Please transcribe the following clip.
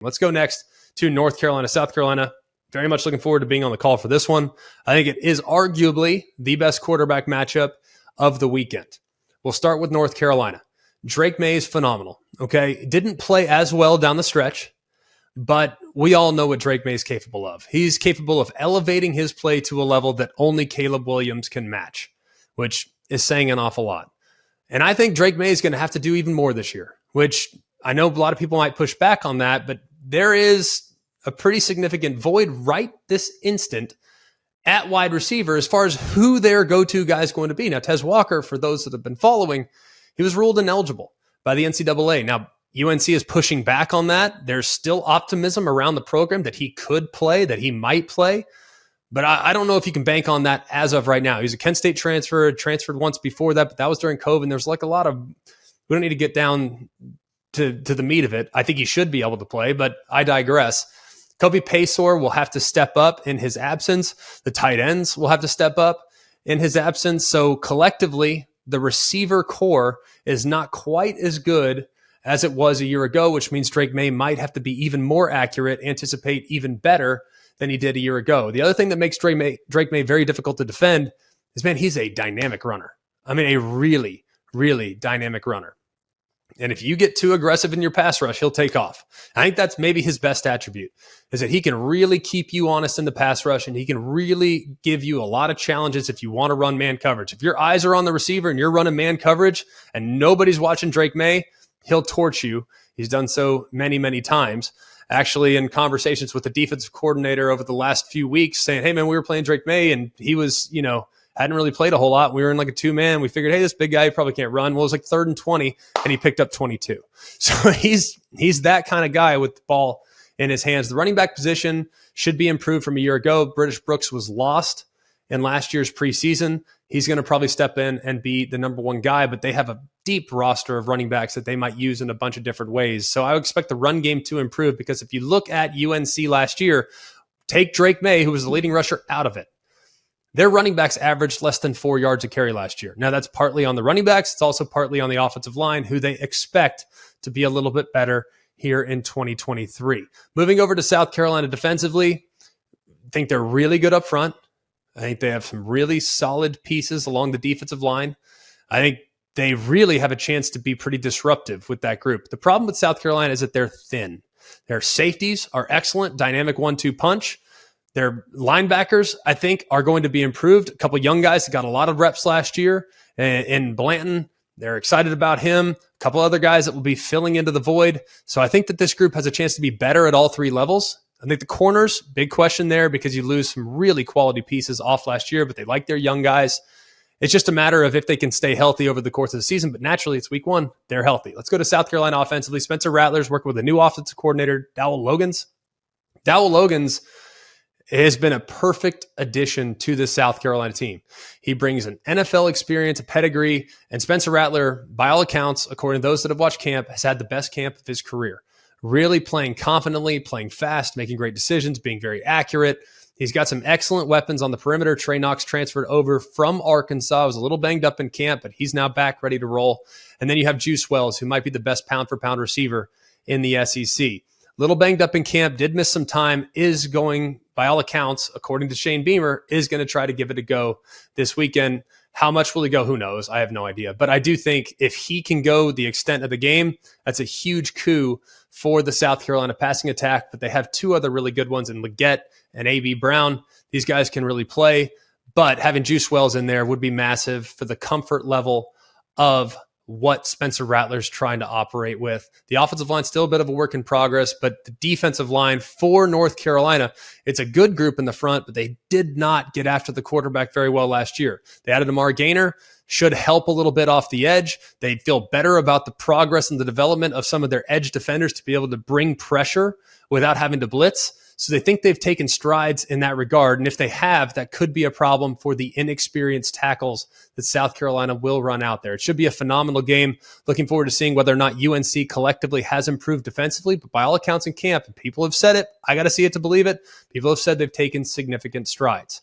Let's go next to North Carolina, South Carolina. Very much looking forward to being on the call for this one. I think it is arguably the best quarterback matchup of the weekend. We'll start with North Carolina. Drake Maye is phenomenal, okay? Didn't play as well down the stretch, but we all know what Drake Maye is capable of. He's capable of elevating his play to a level that only Caleb Williams can match, which is saying an awful lot. And I think Drake Maye is going to have to do even more this year, which I know a lot of people might push back on that, but there is a pretty significant void right this instant at wide receiver as far as who their go-to guy is going to be. Now, Tez Walker, for those that have been following, he was ruled ineligible by the NCAA. Now, UNC is pushing back on that. There's still optimism around the program that he could play, that he might play, but I don't know if you can bank on that as of right now. He's a Kent State transferred once before that, but that was during COVID. There's like a lot of, we don't need to get down to the meat of it. I think he should be able to play, but I digress. Kobe Paysor will have to step up in his absence. The tight ends will have to step up in his absence. So collectively, the receiver core is not quite as good as it was a year ago, which means Drake Maye might have to be even more accurate, anticipate even better than he did a year ago. The other thing that makes Drake Maye very difficult to defend is, man, he's a dynamic runner. I mean, a really, really dynamic runner. And if you get too aggressive in your pass rush, he'll take off. I think that's maybe his best attribute, is that he can really keep you honest in the pass rush, and he can really give you a lot of challenges if you want to run man coverage. If your eyes are on the receiver and you're running man coverage and nobody's watching Drake Maye, he'll torch you. He's done so many, many times. Actually, in conversations with the defensive coordinator over the last few weeks, saying, hey, man, we were playing Drake Maye, and he was, hadn't really played a whole lot. We were in like a two-man. We figured, hey, this big guy probably can't run. Well, it was like 3rd and 20, and he picked up 22. So he's that kind of guy with the ball in his hands. The running back position should be improved from a year ago. British Brooks was lost in last year's preseason. He's going to probably step in and be the number one guy, but they have a deep roster of running backs that they might use in a bunch of different ways. So I would expect the run game to improve, because if you look at UNC last year, take Drake Maye, who was the leading rusher, out of it. Their running backs averaged less than 4 yards a carry last year. Now, that's partly on the running backs. It's also partly on the offensive line, who they expect to be a little bit better here in 2023. Moving over to South Carolina defensively, I think they're really good up front. I think they have some really solid pieces along the defensive line. I think they really have a chance to be pretty disruptive with that group. The problem with South Carolina is that they're thin. Their safeties are excellent, dynamic 1-2 punch. Their linebackers, I think, are going to be improved. A couple young guys that got a lot of reps last year in Blanton. They're excited about him. A couple other guys that will be filling into the void. So I think that this group has a chance to be better at all three levels. I think the corners, big question there, because you lose some really quality pieces off last year, but they like their young guys. It's just a matter of if they can stay healthy over the course of the season, but naturally it's week 1. They're healthy. Let's go to South Carolina offensively. Spencer Rattler's working with a new offensive coordinator, Dowell Logans. Dowell Logans has been a perfect addition to the South Carolina team. He brings an NFL experience, a pedigree, and Spencer Rattler, by all accounts, according to those that have watched camp, has had the best camp of his career. Really playing confidently, playing fast, making great decisions, being very accurate. He's got some excellent weapons on the perimeter. Trey Knox transferred over from Arkansas. Was a little banged up in camp, but he's now back ready to roll. And then you have Juice Wells, who might be the best pound-for-pound receiver in the SEC. Little banged up in camp, did miss some time, is going, by all accounts, according to Shane Beamer, is going to try to give it a go this weekend. How much will he go? Who knows? I have no idea. But I do think if he can go the extent of the game, that's a huge coup for the South Carolina passing attack. But they have 2 other really good ones in Leggett and A.B. Brown. These guys can really play. But having Juice Wells in there would be massive for the comfort level of what Spencer Rattler's trying to operate with. The offensive line still a bit of a work in progress, but the defensive line for North Carolina, it's a good group in the front, but they did not get after the quarterback very well last year. They added Amar Gaynor, should help a little bit off the edge. They feel better about the progress and the development of some of their edge defenders to be able to bring pressure without having to blitz. So they think they've taken strides in that regard. And if they have, that could be a problem for the inexperienced tackles that South Carolina will run out there. It should be a phenomenal game. Looking forward to seeing whether or not UNC collectively has improved defensively. But by all accounts in camp, and people have said it, I got to see it to believe it, people have said they've taken significant strides.